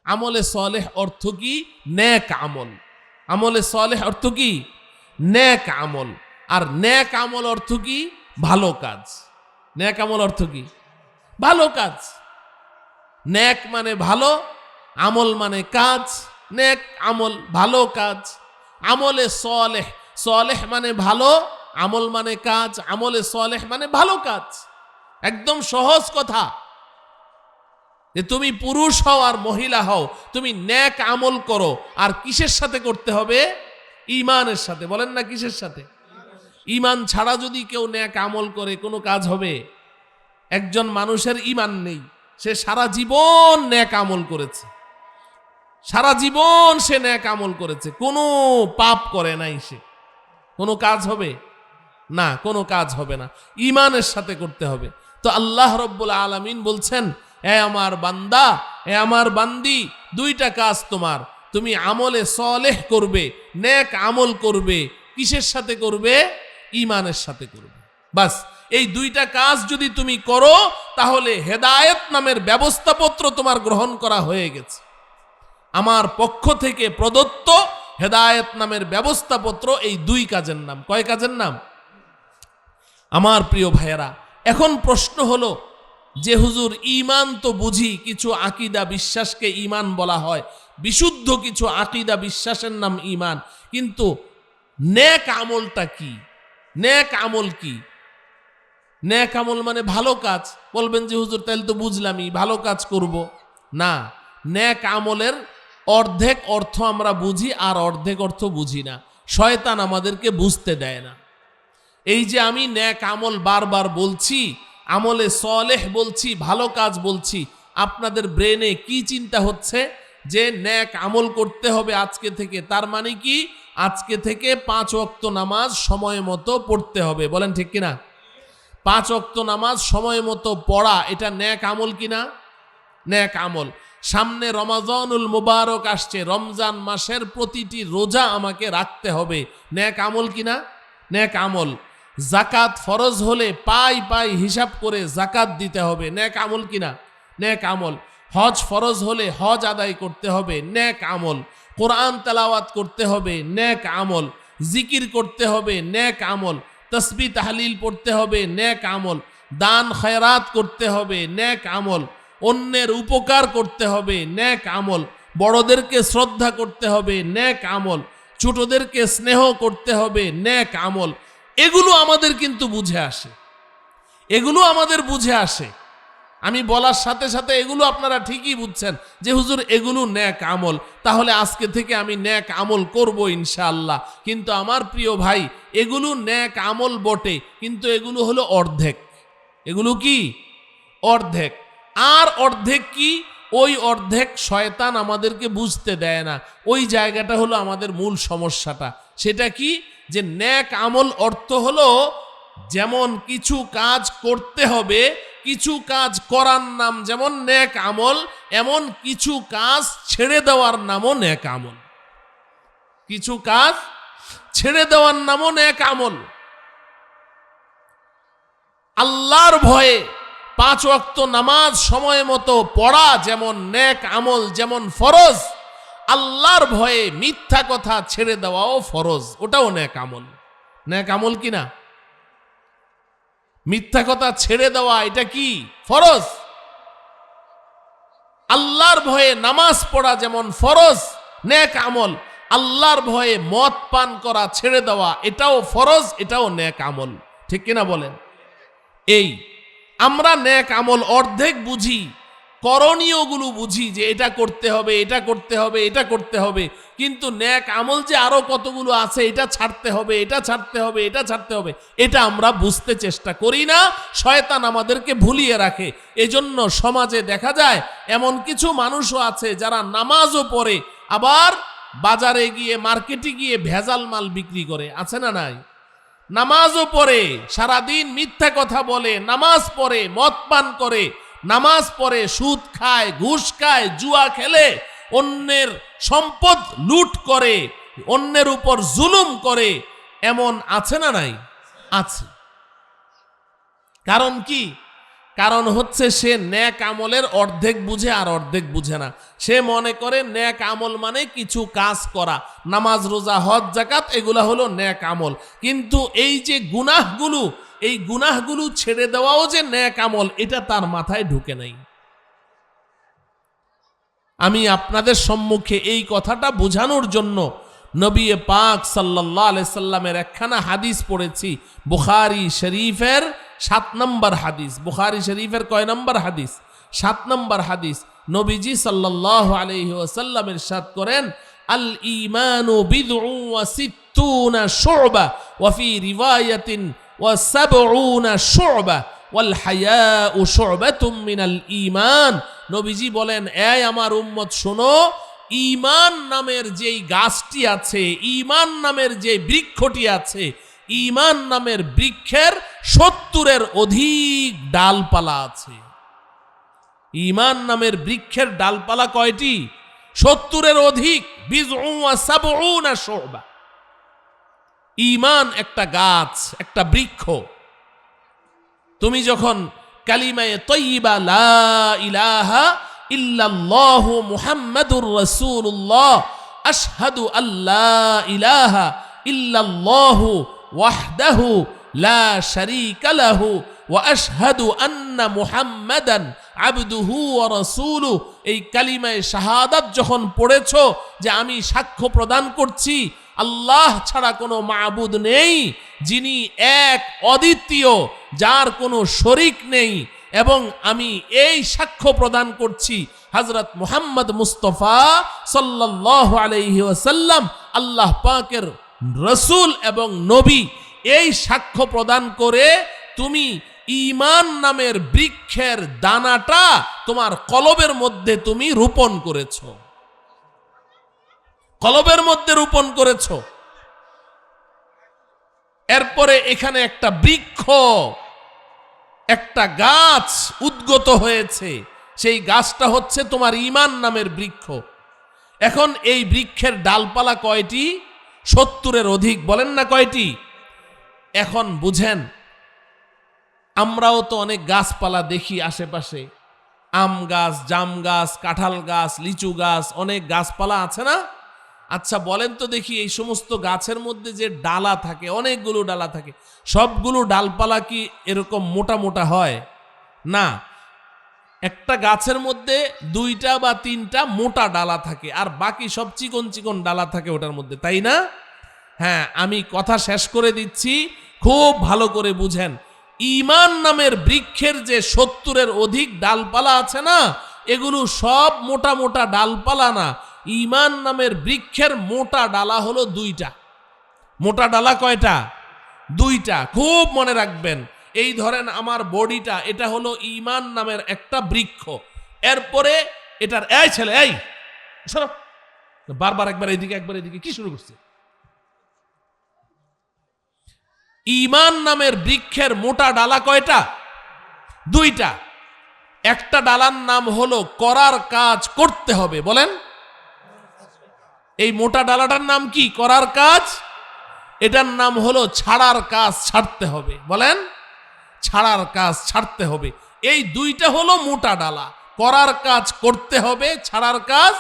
আমলে সালেহ অর্থ কি? নেক আমল। আমলে সালেহ অর্থ কি? নেক আমল। আর নেক আমল অর্থ কি? ভালো কাজ। নেক আমল অর্থ কি? ভালো কাজ। নেক মানে ভালো, আমল মানে কাজ। নেক আমল ভালো কাজ। আমলে সালেহ, সালেহ মানে ভালো, আমল মানে কাজ। আমলে সালেহ মানে ভালো কাজ। একদম সহজ কথা, যে তুমি পুরুষ হও আর মহিলা হও, তুমি নেক আমল করো। আর কিসের সাথে করতে হবে? ঈমানের সাথে। বলেন না কিসের সাথে? ঈমান ছাড়া যদি কেউ নেক আমল করে কোনো কাজ হবে? একজন মানুষের ঈমান নেই, সে সারা জীবন নেক আমল করেছে, সারা জীবন সে নেক আমল করেছে, কোনো পাপ করে নাই, সে কোনো কাজ হবে না, কোনো কাজ হবে না। ঈমানের সাথে করতে হবে। তো আল্লাহ রাব্বুল আলামিন বলছেন, এ আমার বান্দা, এ আমার বান্দি, দুইটা কাজ তোমার। তুমি আমলে সালেহ করবে, নেক আমল করবে। কিসের সাথে করবে? ঈমানের সাথে করবে। বাস এই দুইটা কাজ যদি তুমি করো, তাহলে হেদায়েত নামের ব্যবস্থাপত্র তোমার গ্রহণ করা হয়ে গেছে। আমার পক্ষ থেকে প্রদত্ত হেদায়েত নামের ব্যবস্থাপত্র এই দুই কাজের নাম। কয় কাজের নাম? আমার প্রিয় ভাইয়েরা, এখন প্রশ্ন হলো যে হুজুর, ঈমান তো বুঝি কিছু আকীদা বিশ্বাসকে ঈমান বলা হয়, বিশুদ্ধ কিছু আকীদা বিশ্বাসের নাম ঈমান, কিন্তু নেক আমলটা কি? নেক আমল কি? নেক আমল মানে ভালো কাজ। বলবেন যে হুজুর তাহলে তো বুঝলামই, ভালো কাজ করব। না, নেক আমলের অর্ধেক অর্থ আমরা বুঝি আর অর্ধেক অর্থ বুঝি না। শয়তান আমাদেরকে বুঝতে দেয় না। এই যে আমি নেক আমল বারবার বলছি, আমলে সালেহ বলছি, ভালো কাজ বলছি, আপনাদের ব্রেনে কি চিন্তা হচ্ছে? যে নেক আমল করতে হবে আজকে থেকে, তার মানে কি আজকে থেকে 5 ওয়াক্ত নামাজ সময় মতো পড়তে হবে। বলেন ঠিক কিনা? 5 ওয়াক্ত নামাজ সময় মতো পড়া, এটা নেক আমল কিনা? নেক আমল। সামনে রমাজানুল মুবারক আসছে, রমজান মাসের প্রতিটি রোজা আমাকে রাখতে হবে, নেক আমল কিনা? নেক আমল। জাকাত ফরজ হলে পাই পাই হিসাব করে জাকাত দিতে হবে, নেক আমল কিনা? নেক আমল। হজ ফরজ হলে হজ আদায় করতে হবে, নেক আমল। কোরআন তেলাওয়াত করতে হবে, নেক আমল। জিকির করতে হবে, নেক আমল। তসবিহ তাহলিল পড়তে হবে, নেক আমল। দান খয়রাত করতে হবে, নেক আমল। অন্যের উপকার করতে হবে, নেক আমল। বড়দেরকে শ্রদ্ধা করতে হবে, নেক আমল। ছোটদেরকে স্নেহ করতে হবে, নেক আমল। এগুলো আমাদের কিন্তু বুঝে আসে, এগুলো আমাদের বুঝে আসে। আমি বলার সাথে সাথে এগুলো আপনারা ঠিকই বুঝছেন যে হুজুর এগুলো নেক আমল, তাহলে আজকে থেকে আমি নেক আমল করব ইনশাআল্লাহ। কিন্তু আমার প্রিয় ভাই, এগুলো নেক আমল বটে, কিন্তু এগুলো হলো অর্ধেক। এগুলো কি? অর্ধেক। আর অর্ধেক কি? ওই অর্ধেক শয়তান আমাদেরকে বুঝতে দেয় না। ওই জায়গাটা হলো আমাদের মূল সমস্যাটা। সেটা কি? যে নেক আমল অর্থ হলো যেমন কিছু কাজ করতে হবে, কিছু কাজ করার নাম যেমন নেক আমল, এমন কিছু কাজ ছেড়ে দেওয়ার নামও নেক আমল। কিছু কাজ ছেড়ে দেওয়ার নামও নেক আমল। আল্লাহর ভয়ে 5 ওয়াক্ত নামাজ সময় মতো পড়া যেমন নেক আমল, যেমন ফরজ, আল্লাহর ভয়ে মিথ্যা কথা ছেড়ে দেওয়াও ফরজ, ওটাও নেক আমল। নেক আমল কিনা? মিথ্যা কথা ছেড়ে দেওয়া এটা কি? ফরজ। আল্লাহর ভয়ে নামাজ পড়া যেমন ফরজ, নেক আমল। আল্লাহর ভয়ে মদ পান করা ছেড়ে দেওয়া, এটাও ফরজ, এটাও নেক আমল। ঠিক কিনা বলেন? এই আমরা নেক আমল অর্ধেক বুঝি, করণীয়গুলো বুঝি যে এটা করতে হবে, এটা করতে হবে, এটা করতে হবে, কিন্তু নেক আমল যে আরো কতগুলো আছে, এটা ছাড়তে হবে, এটা ছাড়তে হবে, এটা ছাড়তে হবে, এটা আমরা বুঝতে চেষ্টা করি না। শয়তান আমাদেরকে ভুলিয়ে রাখে। এজন্য সমাজে দেখা যায় এমন কিছু মানুষও আছে যারা নামাজও পড়ে, আবার বাজারে গিয়ে মার্কেটে গিয়ে ভেজাল মাল বিক্রি করে। আছে না নাই? নামাজও পড়ে, সারাদিন মিথ্যা কথা বলে, নামাজ পড়ে, মদ পান করে, নামাজ পড়ে, সুদ খায়, ঘুষ খায়, জুয়া খেলে, অন্যের সম্পদ লুট করে, অন্যের উপর জুলুম করে। এমন আছে না নাই? আছে। কারণ কি? কারণ হচ্ছে সে নেক আমলের অর্ধেক বুঝে আর অর্ধেক বুঝে না। সে মনে করে নেক আমল মানে কিছু কাজ করা, নামাজ রোজা হজ যাকাত এগুলা হলো নেক আমল। কিন্তু এই যে গুনাহগুলো, এই গুনাহগুলো ছেড়ে দেওয়াও যে নেক আমল, এটা তার মাথায় ঢুকে নাই। আমি আপনাদের সম্মুখে এই কথাটা বোঝানোর জন্য নবী পাক সাল্লাল্লাহু আলাইহি সাল্লামের একখানা হাদিস পড়েছি, বুখারী শরীফের 7 নম্বর হাদিস। বুখারী শরীফের কয় নম্বর হাদিস? 7 নম্বর হাদিস। নবীজি সাল্লাল্লাহু আলাইহি ওয়াসাল্লাম ইরশাদ করেন, আল ঈমানু বিদউ ওয়া সিত্তুনা শু'বা ওয়া ফি রিওয়ায়াতিন ওয়া সাবউনা শু'বা ওয়াল হায়াউ শু'বাতুম মিনাল ঈমান। নবীজি বলেন, এই আমার উম্মত শোনো, ঈমান নামের যেই গাছটি আছে, ঈমান নামের যে বৃক্ষটি আছে, ঈমান নামের বৃক্ষের 70-এর অধিক ডালপালা আছে। ঈমান নামের বৃক্ষের ডালপালা কয়টি? 70-এর অধিক। বিজউ ওয়া সাবউনা শু'বা। ঈমান একটা গাছ, একটা বৃক্ষ। তুমি যখন কালিমায়ে তয়্যিবা লা ইলাহা ইল্লাল্লাহু মুহাম্মাদুর রাসূলুল্লাহ আশহাদু আল্লা ইলাহা ইল্লাল্লাহু ওয়াহদাহু লা শারীকা লাহু ওয়া আশহাদু আন্না মুহাম্মাদান আবদুহু ওয়া রাসূলুহু, এই কালিমায়ে শাহাদাত যখন পড়েছো যে আমি সাক্ষ্য প্রদান করছি আল্লাহ ছাড়া কোনো মাবুদ নেই, যিনি এক অদ্বিতীয়, যার কোনো শরিক নেই, এবং আমি এই সাক্ষ্য প্রদান করছি হযরত মুহাম্মদ মুস্তাফা সাল্লাল্লাহু আলাইহি ওয়াসাল্লাম আল্লাহ পাকের রাসূল এবং নবী, এই সাক্ষ্য প্রদান করে তুমি ঈমান নামের বৃক্ষের দানাটা তোমার কলবের মধ্যে তুমি রোপণ করেছো, কলবের মধ্যে রোপণ করেছো। এরপরে এখানে একটা বৃক্ষ, একটা গাছ উদ্গত হয়েছে, সেই গাছটা হচ্ছে তোমার ঈমান নামের বৃক্ষ। এখন এই বৃক্ষের ডালপালা কয়টি? 70-এর অধিক। বলেন না কয়টি? এখন বুঝেন, আমরাও তো অনেক গাছপালা দেখি আশেপাশে, আম গাছ, জাম গাছ, কাঁঠাল গাছ, লিচু গাছ, অনেক গাছপালা আছে না? আচ্ছা বলেন তো দেখি, এই সমস্ত গাছের মধ্যে যে ডালা থাকে, অনেকগুলো ডালা থাকে, সবগুলো ডালপালা কি এরকম মোটা মোটা হয়? না, একটা গাছের মধ্যে 2টা বা 3টা মোটা ডালা থাকে, আর বাকি সব চিকন চিকন ডালা থাকে ওটার মধ্যে, তাই না? হ্যাঁ, আমি কথা শেষ করে দিচ্ছি, খুব ভালো করে বুঝেন। ঈমান নামের বৃক্ষের যে 70-এর অধিক ডালপালা আছে না, এগুলো সব মোটা মোটা ডালপালা না। ঈমান নামের বৃক্ষের মোটা ডালা হলো 2টা। মোটা ডালা কয়টা? 2টা। খুব মনে রাখবেন। এই ধরেন আমার বডিটা, এটা হলো ঈমান নামের একটা বৃক্ষ। এরপরে এটার, এই ছেলে এই শোনো, বারবার একবার এইদিকে একবার এইদিকে, কি শুরু করছে? ঈমান নামের বৃক্ষের মোটা ডালা কয়টা? 2টা। একটা ডালার নাম হলো করার কাজ করতে হবে। বলেন, এই মোটা ডালাটার নাম কি? করার কাজ। এটার নাম হলো ছাড়ার কাজ, ছাড়তে হবে। বলেন, ছাড়ার কাজ ছাড়তে হবে। এই 2টা হলো মোটা ডালা, করার কাজ করতে হবে, ছাড়ার কাজ।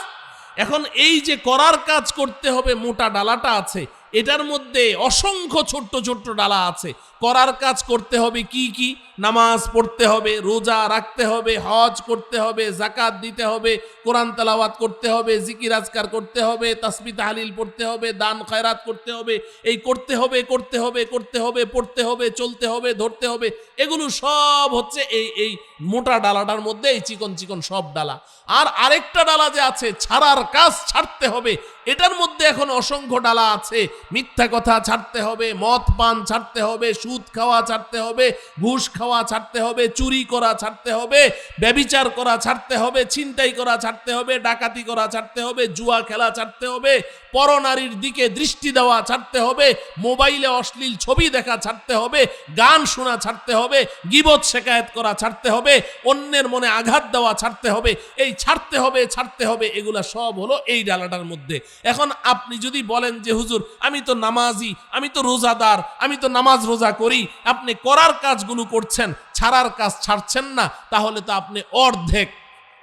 এখন এই যে করার কাজ করতে হবে মোটা ডালাটা আছে, এটার মধ্যে অসংখ্য ছোট্ট ছোট্ট ডালা আছে। করার কাজ করতে হবে কি কি? নামাজ পড়তে হবে, রোজা রাখতে হবে, হজ করতে হবে, যাকাত দিতে হবে, কোরআন তেলাওয়াত করতে হবে, জিকির আজকার করতে হবে, তাসবিহ তাহলিল পড়তে হবে, দান খয়রাত করতে হবে। এই করতে হবে করতে হবে করতে হবে, পড়তে হবে, চলতে হবে, ধরতে হবে, এগুলো সব হচ্ছে এই মোটা ডালাটার মধ্যে, এই চিকন চিকন সব ডালা। আর আরেকটা ডালা যে আছে, ছাড়ার কাজ ছাড়তে হবে, এটার মধ্যে এখন অসংখ্য ডালা আছে। মিথ্যা কথা ছাড়তে হবে, মদ পান ছাড়তে হবে, সুদ খাওয়া ছাড়তে হবে, ঘুষ খাওয়া ছাড়তে হবে, চুরি করা ছাড়তে হবে, ব্যভিচার করা ছাড়তে হবে, ছিনতাই করা ছাড়তে হবে, ডাকাতি করা ছাড়তে হবে, জুয়া খেলা ছাড়তে হবে, পরনারীর দিকে দৃষ্টি দেওয়া ছাড়তে হবে, মোবাইলে অশ্লীল ছবি দেখা ছাড়তে হবে, গান শোনা ছাড়তে হবে, গীবত শেকায়েত করা ছাড়তে হবে, অন্যের মনে আঘাত দেওয়া ছাড়তে হবে। এই ছাড়তে হবে ছাড়তে হবে, এগুলা সব হলো এই ডালাটার মধ্যে। এখন আপনি যদি বলেন যে হুজুর আমি তো নামাজি, আমি তো রোজাদার, আমি তো নামাজ রোজা করি, আপনি করার কাজগুলো করছেন করছেন, ছাড়ার কাজ ছাড়ছেন না, তাহলে তো আপনি অর্ধেক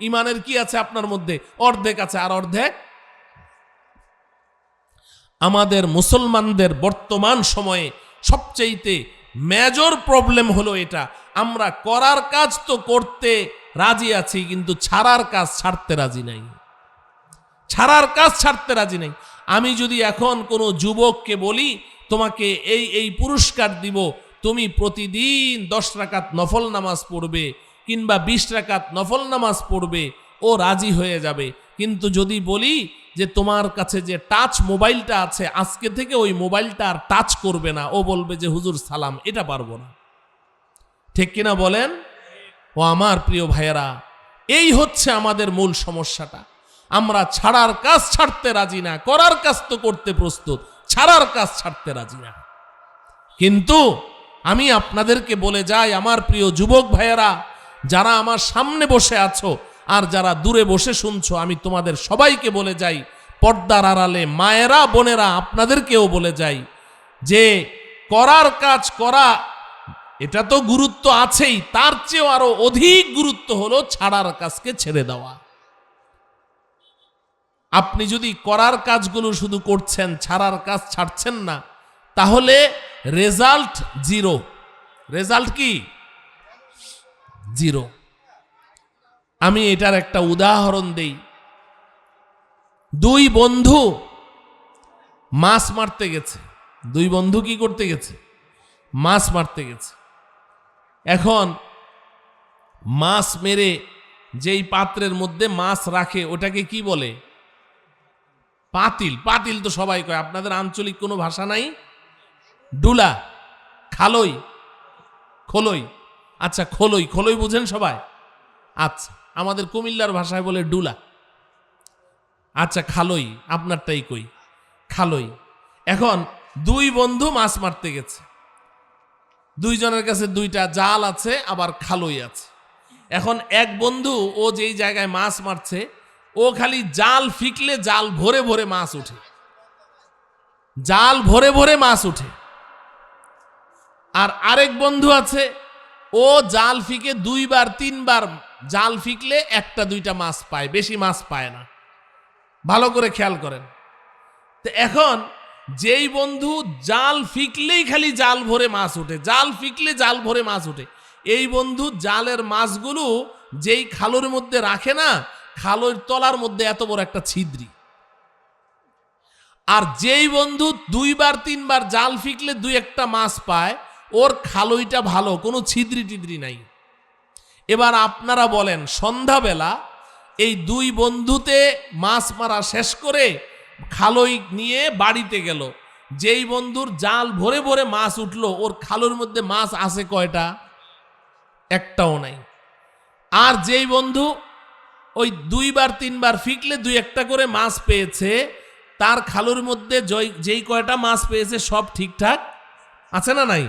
ইমানের কি আছে আপনার মধ্যে, অর্ধেক আছে। আর অর্ধেক আমাদের মুসলমানদের বর্তমান সময়ে সবচেয়ে মেজর প্রবলেম হলো এটা, আমরা করার কাজ তো করতে রাজি আছি, কিন্তু ছাড়ার কাজ ছাড়তে রাজি নাই। ছাড়ার কাজ ছাড়তে রাজি নাই। আমি যদি এখন কোনো যুবককে বলি তোমাকে এই পুরস্কার দিব, তুমি প্রতিদিন 10 রাকাত নফল নামাজ পড়বে কিংবা 20 রাকাত নফল নামাজ পড়বে, ও রাজি হয়ে যাবে। কিন্তু যদি বলি যে তোমার কাছে যে টাচ মোবাইলটা আছে, আজকে থেকে ওই মোবাইলটা আর টাচ করবে না, ও বলবে যে হুজুর সালাম, এটা পারবো না। ঠিক কিনা বলেন? ও আমার প্রিয় ভাইয়েরা, এই হচ্ছে আমাদের মূল সমস্যাটা। আমরা ছাড়ার কাজ ছাড়তে রাজি না, করার কাজ তো করতে প্রস্তুত, ছাড়ার কাজ ছাড়তে রাজি না। কিন্তু আমি আপনাদেরকে বলে যাই, আমার প্রিয় যুবক ভাইয়েরা, যারা আমার সামনে বসে আছো আর যারা দূরে বসে শুনছো, আমি তোমাদের সবাইকে বলে যাই, পর্দার আড়ালে মায়েরা বোনেরা আপনাদেরকেও বলে যাই যে করার কাজ করা এটা তো গুরুত্ব আছেই, তার চেয়েও আরো অধিক গুরুত্ব হলো ছাড়ার কাজকে ছেড়ে দেওয়া। আপনি যদি করার কাজগুলো শুধু করছেন, ছাড়ার কাজ ছাড়ছেন না, তাহলে রেজাল্ট জিরো। রেজাল্ট কি? জিরো। আমি এটার একটা উদাহরণ দেই। দুই বন্ধু মাছ মারতে গেছে। দুই বন্ধু কি করতে গেছে? মাছ মারতে গেছে। এখন মাছ মেরে যেই পাত্রের মধ্যে মাছ রাখে ওটাকে কি বলে? পাতিল। পাতিল তো সবাই কয়, আপনাদের আঞ্চলিক কোনো ভাষা নাই? ডুলা, খালই, খোলই। আচ্ছা, খোলই। খোলই বুঝেন সবাই? আচ্ছা, আমাদের কুমিল্লার ভাষায় বলে ডুলা। আচ্ছা, খালই, আপনারটাই কই, খালই। এখন দুই বন্ধু মাছ মারতে গেছে। দুইজনের কাছে দুইটা জাল আছে, আবার খালই আছে। এখন এক বন্ধু, ও যেই জায়গায় মাছ মারছে, ও খালি জাল ফিকলে জাল ভরে ভরে মাছ উঠে, জাল ভরে ভরে মাছ উঠে। আর আরেক বন্ধু আছে, ও জাল ফিকে 2-3 বার জাল ফিকলে 1-2টা মাছ পায়, বেশি মাছ পায় না। ভালো করে খেয়াল করেন। তো এখন যেই বন্ধু জাল ফিকলেই খালি জাল ভরে মাছ উঠে, জাল ফিকলে জাল ভরে মাছ উঠে, এই বন্ধু জালের মাছগুলো যেই খালের মধ্যে রাখে না, খালের তলার মধ্যে এত বড় একটা ছিদ্রি। আর যেই বন্ধু 2-3 বার জাল ফিকলে 2-1টা মাছ পায়, ওর খালইটা ভালো, কোনো ছিদ্রি টিদ্রি নাই। এবার আপনারা বলেন, সন্ধ্যাবেলা এই দুই বন্ধুতে মাছ মারা শেষ করে খালই নিয়ে বাড়িতে গেল। যেই বন্ধুর জাল ভরে ভরে মাছ উঠলো, ওর খালের মধ্যে মাছ আছে কয়টা? একটাও নাই। আর যেই বন্ধু ওই 2-3 বার ফিকলে 2-1টা করে মাছ পেয়েছে, তার খালের মধ্যে যেই কয়টা মাছ পেয়েছে সব ঠিকঠাক আছে না নাই?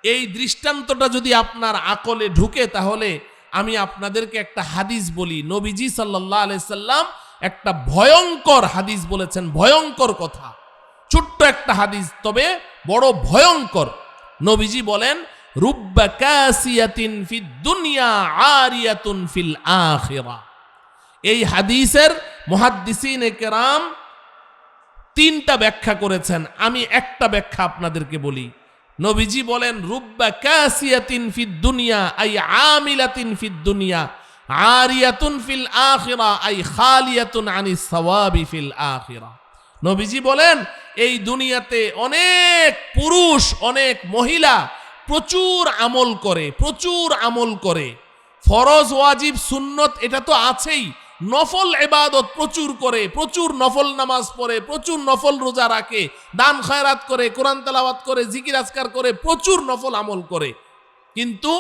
এই দৃষ্টান্তটা যদি আপনার আকলে ঢুকে, তাহলে আমি আপনাদেরকে একটা হাদিস বলি। নবীজি সাল্লাল্লাহু আলাইহি সাল্লাম একটা ভয়ঙ্কর হাদিস বলেছেন, ভয়ঙ্কর কথা। ছোট্ট একটা হাদিস, তবে বড় ভয়ঙ্কর। নবীজি বলেন, রুব্বা কাসিয়াতিন ফিদ দুনিয়া আরিয়াতুন ফিল আখিরাহ। এই হাদিসের মুহাদ্দিসিনে কেরাম 3টা ব্যাখ্যা করেছেন, আমি একটা ব্যাখ্যা আপনাদেরকে বলি। নবীজি বলেন, রুব্বা কাসিয়াতিন ফিদ দুনিয়া আই আমিলাতিন ফিদ দুনিয়া আরিয়াতুন ফিল আখিরাহ আই খালিয়াতুন আনিস সাওয়াবি ফিল আখিরাহ। নবীজি বলেন, এই দুনিয়াতে অনেক পুরুষ, অনেক মহিলা প্রচুর আমল করে, প্রচুর আমল করে। ফরজ, ওয়াজিব, সুন্নত এটা তো আছেই, নফল ইবাদত প্রচুর করে, প্রচুর নফল নামাজ পড়ে, প্রচুর নফল রোজা রাখে, দান খয়রাত করে, কোরআন তেলাওয়াত করে, জিকির আজকার করে, প্রচুর নফল আমল করে। কিন্তু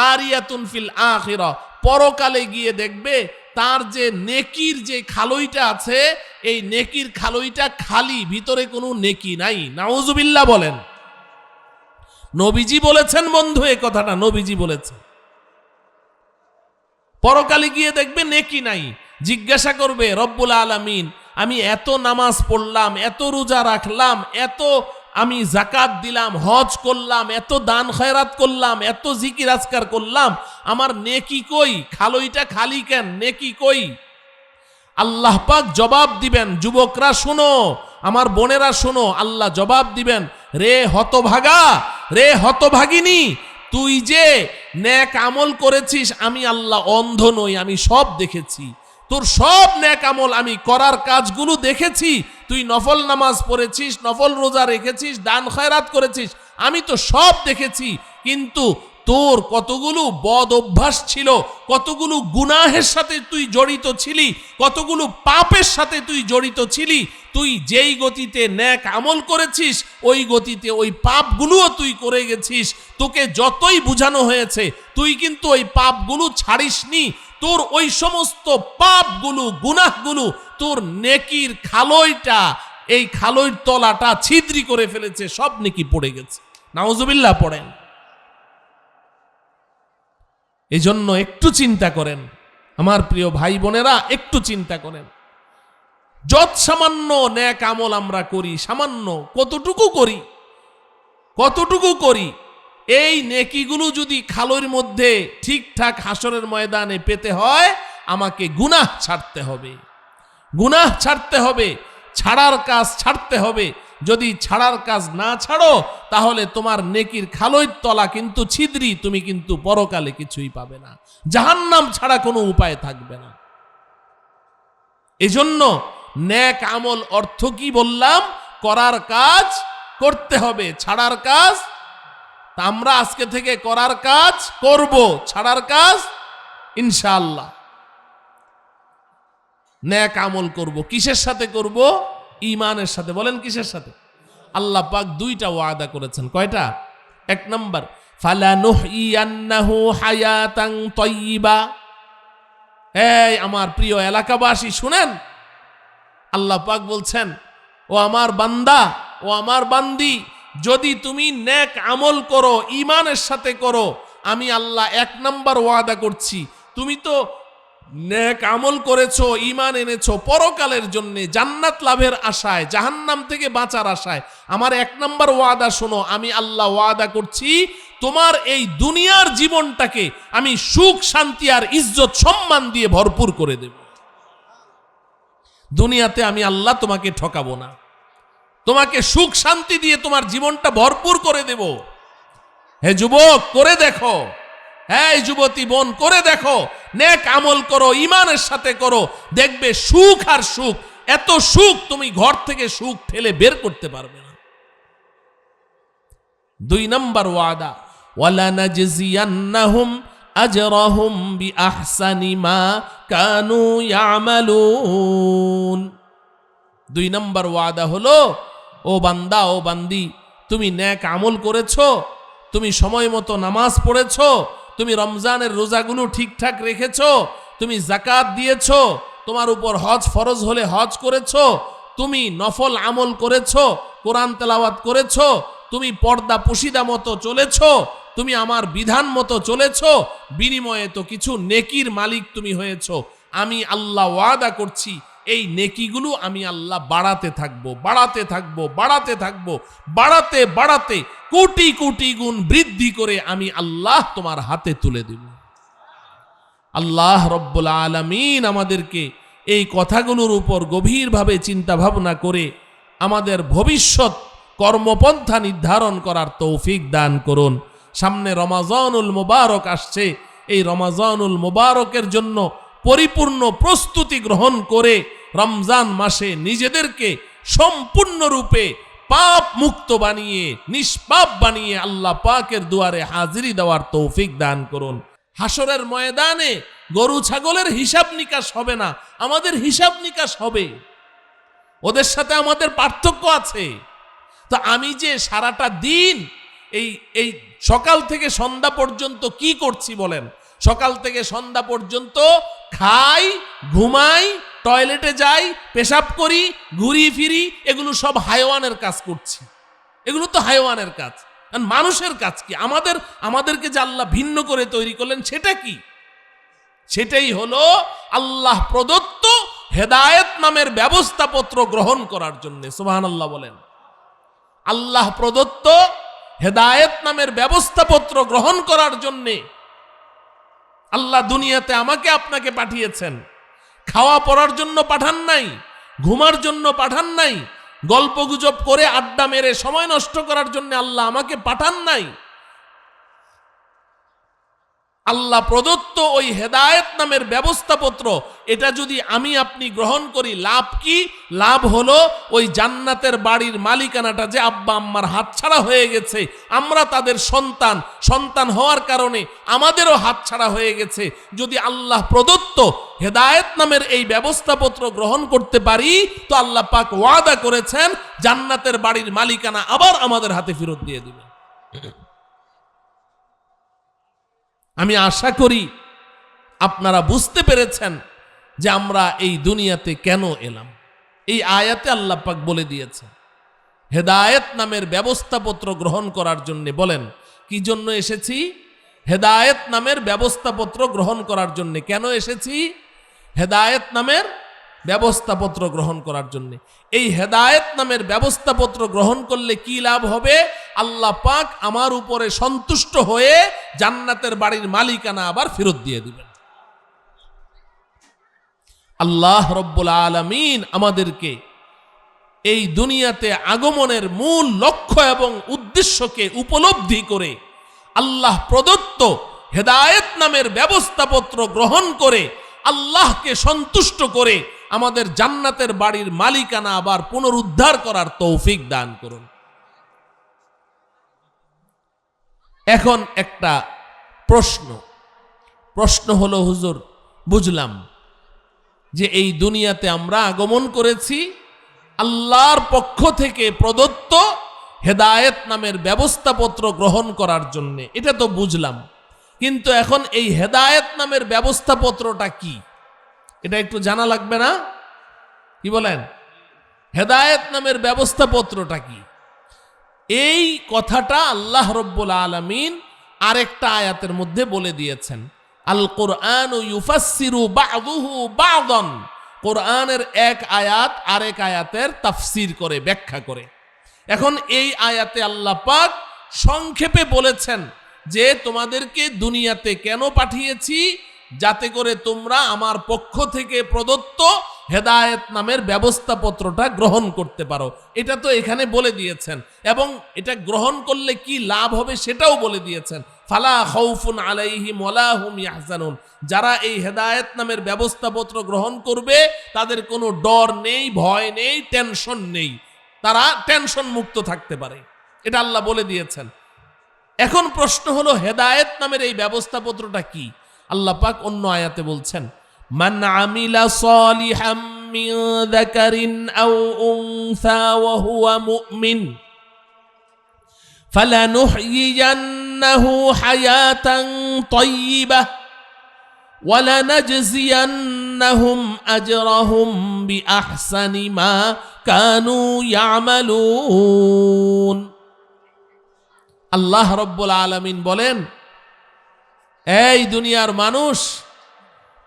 আরিয়াতুন ফিল আখিরাহ, পরকালে গিয়ে দেখবে তার যে নেকির যে খালইটা আছে, এই নেকির খালইটা খালি, ভিতরে কোনো নেকি নাই। নাউজুবিল্লাহ বলেন। নবীজি বলেছেন বন্ধু, এই কথাটা নবীজি বলেছেন। পরকালে গিয়ে দেখবে নেকি নাই। জিজ্ঞাসা করবে, রব্বুল আলামিন, আমি এত নামাজ পড়লাম, এত রোজা রাখলাম, এত আমি জাকাত দিলাম, হজ করলাম, এত দান খয়রাত করলাম, এত জিকির আজকার করলাম, আমার নেকি কই? খালইটা খালি কেন? নেকি কই? আল্লাহ পাক জবাব দিবেন। যুবকরা শোনো, আমার বোনেরা শোনো, আল্লাহ জবাব দিবেন, রে হতভাগা, রে হতভাগিনী, তুই যে নেক আমল করেছিস, আমি আল্লাহ অন্ধ নই, আমি সব দেখেছি। তোর সব নেক আমল, আমি করার কাজগুলো দেখেছি। তুই নফল নামাজ পড়েছিস, নফল রোজা রেখেছিস, দান খয়রাত করেছিস, আমি তো সব দেখেছি। কিন্তু তোর কতগুলো বদ অভ্যাস ছিল, কতগুলো গুনাহের সাথে তুই জড়িত ছিলি, কতগুলো পাপের সাথে তুই জড়িত ছিলি। তুই যেই গতিতে নেক আমল করেছিস, ওই গতিতে ওই পাপগুলোও তুই করে গেছিস। তোকে যতই বুঝানো হয়েছে, তুই কিন্তু ওই পাপগুলো ছাড়িসনি। তোর ওই সমস্ত পাপগুলো, গুনাহগুলো তোর নেকির খালইটা, এই খালইর তলাটা ছিদ্রি করে ফেলেছে, সব নেকি পড়ে গেছে। নাউজুবিল্লাহ পড়েন। এই জন্য একটু চিন্তা করেন আমার প্রিয় ভাই বোনেরা, একটু চিন্তা করেন। যত সামান্য নেক আমল আমরা করি, সামান্য কতটুকু করি, কতটুকু করি, এই নেকিগুলো যদি খালইর মধ্যে ঠিকঠাক হাসরের ময়দানে পেতে হয়, আমাকে গুনাহ ছাড়তে হবে, গুনাহ ছাড়তে হবে, ছাড়ার কাজ ছাড়তে হবে। যদি ছাড়ার কাজ না ছাড়ো, তাহলে তোমার নেকির খালইর তলা কিন্তু ছিদ্রি, তুমি কিন্তু পরকালে কিছুই পাবে না, জাহান্নাম ছাড়া কোনো উপায় থাকবে না। এজন্য নেক আমল অর্থ কি বললাম? করার কাজ করতে হবে, ছাড়ার কাজ। তা আমরা আজকে থেকে করার কাজ করব, ছাড়ার কাজ ইনশাআল্লাহ। নেক আমল করব, কিসের সাথে করব? ঈমানের সাথে। বলেন কিসের সাথে? আল্লাহ পাক দুইটা ওয়াদা করেছেন। কয়টা? এক নাম্বার, ফালানুহইয়ান্নাহু হায়াতান তাইয়্যিবা। এই আমার প্রিয় এলাকাবাসী শুনেন, আল্লাহ পাক বলছেন, ও আমার বান্দা, ও আমার বান্দি, যদি তুমি নেক আমল করো, ঈমানের সাথে করো, আমি আল্লাহ এক নাম্বার ওয়াদা করছি, তুমি তো নেক আমল করেছো, ঈমান এনেছো পরকালের জন্য, জান্নাত লাভের আশায়, জাহান্নাম থেকে বাঁচার আশায়। আমার এক নাম্বার ওয়াদা শোনো, আমি আল্লাহ ওয়াদা করছি, তোমার এই দুনিয়ার জীবনটাকে আমি সুখ শান্তি আর ইজ্জত সম্মান দিয়ে ভরপুর করে দেব। দুনিয়াতে আমি আল্লাহ তোমাকে ঠকাবো না, তোমাকে সুখ শান্তি দিয়ে তোমার জীবনটা ভরপুর করে দেব। হে যুবক, করে দেখো। হ্যাঁ যুবতী বোন, করে দেখো, নেক আমল করো, ঈমানের সাথে করো, দেখবে সুখ আর সুখ, এত সুখ তুমি ঘর থেকে সুখ ঠেলে বের করতে পারবে না। দুই নাম্বার ওয়াদা, ওয়ালানাজজিয়ান্নাহুম আজরাহুম বিআহসানি মা কানু ইয়ামালুন। দুই নাম্বার ওয়াদা হলো, ও বান্দা, ও বান্দি, তুমি নেক আমল করেছো, তুমি সময় মতো নামাজ পড়েছো, তুমি রমজানের রোজাগুলো ঠিকঠাক রেখেছো, তুমি যাকাত দিয়েছো, তোমার উপর হজ ফরজ হলে হজ করেছো, তুমি নফল আমল করেছো, কোরআন তেলাওয়াত করেছো, তুমি পর্দা পুশিদা মতো চলেছো, তুমি আমার বিধান মতো চলেছো, বিনিময়ে তো কিছু নেকির মালিক তুমি হয়েছো। আমি আল্লাহ ওয়াদা করছি, এই নেকিগুলো আমি আল্লাহ বাড়াতে থাকবো, বাড়াতে থাকবো, বাড়াতে থাকবো, বাড়াতে বাড়াতে কোটি কোটি গুণ বৃদ্ধি করে আমি আল্লাহ তোমার হাতে তুলে দেব। আল্লাহ রব্বুল আলামিন আমাদেরকে এই কথাগুলোর উপর গভীরভাবে চিন্তা ভাবনা করে আমাদের ভবিষ্যৎ কর্মপন্থা নির্ধারণ করার তৌফিক দান করুন। সামনে রমাজানুল মুবারক আসছে, এই রমাজানুল মুবারকের জন্য পরিপূর্ণ প্রস্তুতি গ্রহণ করে রমজান মাসে নিজেদেরকে সম্পূর্ণরূপে পাপ মুক্ত বানিয়ে, নিষ্পাপ বানিয়ে আল্লাহ পাকের দুয়ারে হাজিরি দেওয়ার তৌফিক দান করুন। হাসরের ময়দানে গরু ছাগলের হিসাব নিকাশ হবে না, আমাদের হিসাব নিকাশ হবে। ওদের সাথে আমাদের পার্থক্য আছে। তো আমি যে সারাটা দিন এই সকাল থেকে সন্ধ্যা পর্যন্ত কি করছি বলেন? সকাল থেকে সন্ধ্যা পর্যন্ত খাই, ঘুমাই, টয়লেটে যাই, পেশাব করি, ঘুরি ফিরি, এগুলো সব হায়ওয়ানের কাজ করছি। এগুলো তো হায়ওয়ানের কাজ। মানুষের কাজ কি? আমাদেরকে যে আল্লাহ ভিন্ন করে তৈরি করলেন সেটা কি? সেটাই হলো আল্লাহ প্রদত্ত হেদায়েত নামের ব্যবস্থাপত্র গ্রহণ করার জন্য। সুবহানাল্লাহ বলেন। আল্লাহ প্রদত্ত হেদায়েত নামের ব্যবস্থাপত্র গ্রহণ করার জন্যে আল্লাহ দুনিয়াতে আমাকে আপনাকে পাঠিয়েছেন। খাওয়া পড়ার জন্য পাঠান নাই, ঘুমার জন্য পাঠান নাই, গল্পগুজব করে আড্ডা মেরে সময় নষ্ট করার জন্য আল্লাহ আমাকে পাঠান নাই। আল্লাহ প্রদত্ত ওই হেদায়েত নামের ব্যবস্থাপত্র, এটা যদি আমি আপনি গ্রহণ করি, লাভ কি? লাভ হলো ওই জান্নাতের বাড়ির মালিকানাটা যে আব্বা আম্মার হাতছাড়া হয়ে গেছে, আমরা তাদের সন্তান, সন্তান হওয়ার কারণে আমাদেরও হাতছাড়া হয়ে গেছে। যদি আল্লাহ প্রদত্ত হেদায়েত নামের এই ব্যবস্থাপত্র গ্রহণ করতে পারি, তো আল্লাহ পাক ওয়াদা করেছেন জান্নাতের বাড়ির মালিকানা আবার আমাদের হাতে ফেরত দিয়ে দিবেন। আমি আশা করি আপনারা বুঝতে পেরেছেন যে আমরা এই দুনিয়াতে কেন এলাম। এই আয়াতে আল্লাহ পাক বলে দিয়েছে হেদায়েত নামের ব্যবস্থাপত্র গ্রহণ করার জন্য। বলেন কি জন্য এসেছি? হেদায়েত নামের ব্যবস্থাপত্র গ্রহণ করার জন্য। কেন এসেছি? হেদায়েত নামের ব্যবস্থাপত্র গ্রহণ করার জন্য। এই হেদায়েত নামের ব্যবস্থাপত্র গ্রহণ করলে কি লাভ হবে? আল্লাহ পাক আমার উপরে সন্তুষ্ট হয়ে জান্নাতের বাড়ির মালিকানা আবার ফেরত দিয়ে দিবেন। আল্লাহ রব্বুল আলামিন আমাদেরকে এই দুনিয়াতে আগমনের মূল লক্ষ্য এবং উদ্দেশ্যকে উপলব্ধি করে আল্লাহ প্রদত্ত হেদায়েত নামের ব্যবস্থাপত্র গ্রহণ করে আল্লাহকে সন্তুষ্ট করে আমাদের জান্নাতের বাড়ির মালিকানা আবার পুনরুদ্ধার করার তৌফিক দান করুন। এখন একটা প্রশ্ন হলো, হুজুর বুঝলাম যে এই দুনিয়াতে আমরা আগমন করেছি আল্লাহর পক্ষ থেকে প্রদত্ত হেদায়েত নামের ব্যবস্থাপত্র গ্রহণ করার জন্য, এটা তো বুঝলাম, কিন্তু এখন এই হেদায়েত নামের ব্যবস্থাপত্রটা কি এটা একটু জানা লাগবে না? কি বলেন? হেদায়েত নামের ব্যবস্থাপত্রটা কি? এই কথাটা আল্লাহ রব্বুল আলামিন আরেকটা আয়াতের মধ্যে বলে দিয়েছেন, আল কুরআনু ইউফাসসিরু বা'দুহু বা'দান। কোরআনের এক আয়াত আরেক আয়াতের তাফসীর করে, ব্যাখ্যা করে। এখন এই আয়াতে আল্লাহ পাক সংক্ষেপে বলেছেন যে তোমাদেরকে দুনিয়াতে কেন পাঠিয়েছি, যাতে করে তোমরা আমার পক্ষ থেকে প্রদত্ত হেদায়েত নামের ব্যবস্থাপত্রটা গ্রহণ করতে পারো। এটা তো এখানে বলে দিয়েছেন, এবং এটা গ্রহণ করলে কি লাভ হবে সেটাও বলে দিয়েছেন। ফালা খাউফুন আলাইহিম ওয়ালা হুম ইয়াহজানুন। যারা এই হেদায়েত নামের ব্যবস্থাপত্র গ্রহণ করবে তাদের কোনো ডর নেই, ভয় নেই, টেনশন নেই, তারা টেনশন মুক্ত থাকতে পারে, এটা আল্লাহ বলে দিয়েছেন। এখন প্রশ্ন হলো হেদায়েত নামের এই ব্যবস্থাপত্রটা কি? আল্লাহ পাক অন্য আয়াতে বলছেন, মান আমিলা সালিহাম মিন যাকারিন আও উনসা ওয়া হুয়া মুমিন ফালানুহয়িয়ান্নাহু হায়াতান তাইয়্যিবাহ ওয়া লানাজজিয়ান্নাহুম আজরাহুম বিআহসানি মা কানু ইয়ামালুন। আল্লাহ রব্বুল আলামিন বলেন, এই দুনিয়ার মানুষ,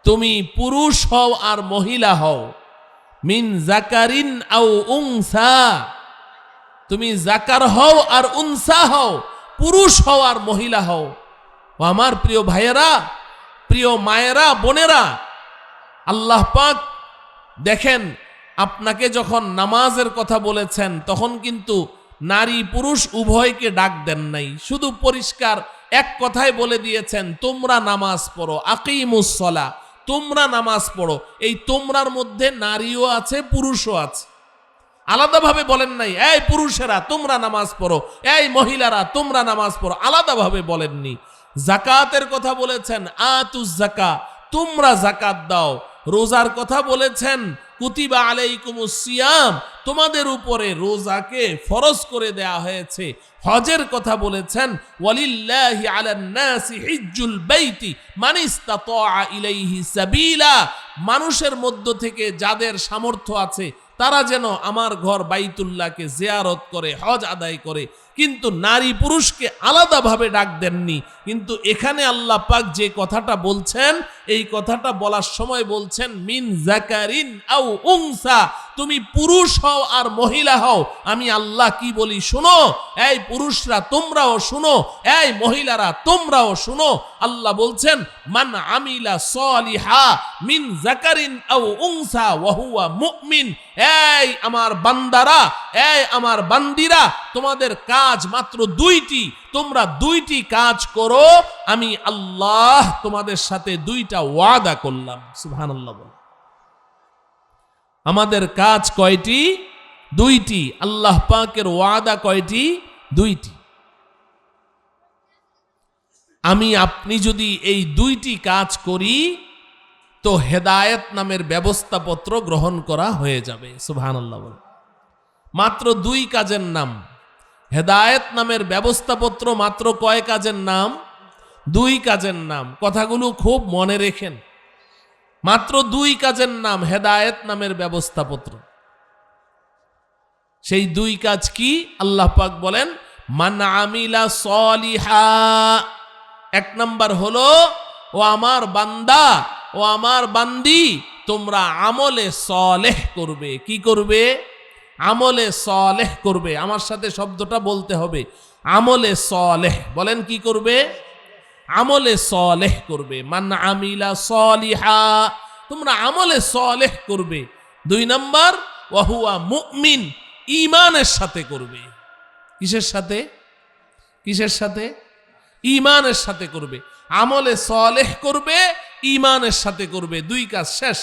তুমি পুরুষ হও আর মহিলা হও, মিন জাকারিন আও উনসা, তুমি জাকার হও আর উনসা হও, পুরুষ হও আর মহিলা হও। ও আমার প্রিয় ভাইয়েরা, প্রিয় মায়েরা, বোনেরা, আল্লাহ পাক দেখেন আপনাকে যখন নামাজের কথা বলেছেন তখন কিন্তু নারী পুরুষ উভয়কে ডাক দেন নাই, শুধু পরিষ্কার এক কথায় বলে দিয়েছেন তোমরা নামাজ পড়ো, আকিমুস সালাহ, তোমরা নামাজ পড়ো। এই তোমরার মধ্যে নারীও আছে, পুরুষও আছে, আলাদাভাবে বলেন নাই এই পুরুষেরা তোমরা নামাজ পড়ো, এই মহিলারা তোমরা নামাজ পড়ো, আলাদাভাবে বলেননি। যাকাতের কথা বলেছেন, আতুজ যাকা, তোমরা যাকাত দাও। রোজার কথা বলেছেন, কুতিবা আলাইকুমুস সিয়াম, তোমাদের উপরে রোজাকে ফরজ করে দেয়া হয়েছে। হজের কথা বলেছেন, ওয়ালিল্লাহি আলান নাসি হিজ্জুল বাইতি মান ইসতাতা ইলাইহি সাবিলা, মানুষের মধ্য থেকে যাদের সামর্থ্য আছে তারা যেন আমার ঘর বাইতুল্লাহকে জিয়ারত করে, হজ আদায় করে। কিন্তু নারী পুরুষকে আলাদাভাবে ডাক দেননি। কিন্তু এখানে আল্লাহ পাক যে কথাটা বলছেন, এই কথাটা বলার সময় বলছেন মিন জাকারিন আও উনসা, তুমি পুরুষ হও আর মহিলা হও, আমি আল্লাহ কি বলি শোনো। এই পুরুষরা তোমরাও শোনো, এই মহিলারা তোমরাও শোনো। আল্লাহ বলছেন মান আমিলা সলিহা মিন জাকারিন আও উনসা ওয়া হুয়া মুমিন। এই আমার বান্দারা, এই আমার বান্দিরা, তোমাদের কাজ মাত্র দুইটি, তোমরা দুইটি কাজ করো, আমি আল্লাহ তোমাদের সাথে দুইটা ওয়াদা করলাম। সুবহানাল্লাহ বল। আমাদের কাজ কয়টি? দুইটি। আল্লাহ পাকের ওয়াদা কয়টি? দুইটি। আমি আপনি যদি এই দুইটি কাজ করি তো হেদায়েত নামের ব্যবস্থাপত্র গ্রহণ করা হয়ে যাবে। সুবহানাল্লাহ বল। মাত্র দুই কাজের নাম হেদায়েত নামের ব্যবস্থাপত্র। মাত্র কয় কাজের নাম? দুই কাজের নাম। কথাগুলো খুব মনে রেখেন। মাত্র দুই কাজের নাম হেদায়েত নামের ব্যবস্থাপত্র। সেই দুই কাজ কি? আল্লাহ পাক বলেন মান আমিলা সলিহা। এক নাম্বার হলো, ও আমার বান্দা, ও আমার বান্দি, তোমরা আমলে সলেহ করবে। কি করবে? আমলে সলেহ করবে। আমার সাথে শব্দটা বলতে হবে, আমলে সলেহ। বলেন কি করবে? আমলে সলেহ করবে। মান আমিলা সলিহা, তোমরা আমলে সলেহ করবে। দুই নাম্বার ওয়া হুয়া মুমিন, ঈমানের সাথে করবে। কিসের সাথে? কিসের সাথে? ঈমানের সাথে করবে। আমলে সলেহ করবে, ঈমানের সাথে করবে। দুই কাজ শেষ।